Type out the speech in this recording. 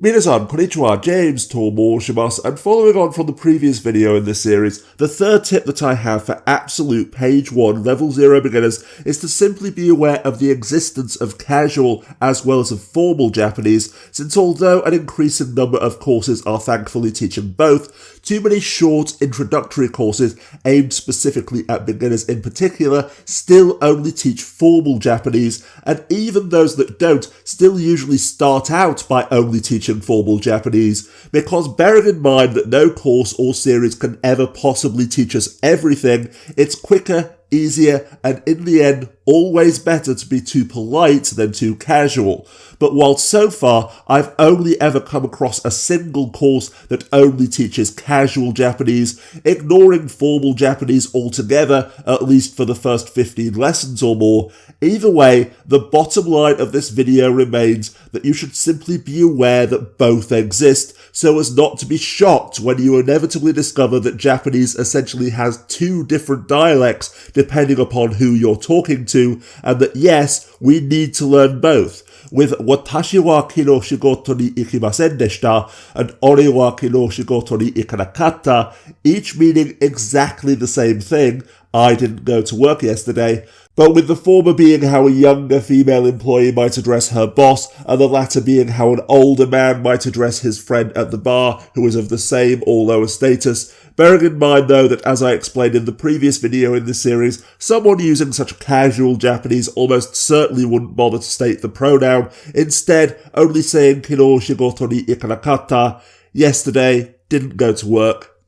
Minasan, konnichiwa, James Tomo shimasu, and following on from the previous video in this series, the third tip that I have for absolute page 1 level 0 beginners is to simply be aware of the existence of casual as well as of formal Japanese, since although an increasing number of courses are thankfully teaching both, too many short introductory courses aimed specifically at beginners in particular still only teach formal Japanese, and even those that don't still usually start out by only teaching formal Japanese, because bearing in mind that no course or series can ever possibly teach us everything, it's quicker, easier, and in the end, always better to be too polite than too casual. But while so far I've only ever come across a single course that only teaches casual Japanese, ignoring formal Japanese altogether, at least for the first 15 lessons or more, either way, the bottom line of this video remains that you should simply be aware that both exist, so as not to be shocked when you inevitably discover that Japanese essentially has two different dialects depending upon who you're talking to, and that yes, we need to learn both, with watashi wa kino shigoto ni ikimasen deshita and ore wa kino shigoto ni ikanakatta, each meaning exactly the same thing, I didn't go to work yesterday, but with the former being how a younger female employee might address her boss, and the latter being how an older man might address his friend at the bar who is of the same or lower status, bearing in mind though that, as I explained in the previous video in this series, someone using such casual Japanese almost certainly wouldn't bother to state the pronoun, instead only saying kino shigoto ni ikanakatta, yesterday, didn't go to work.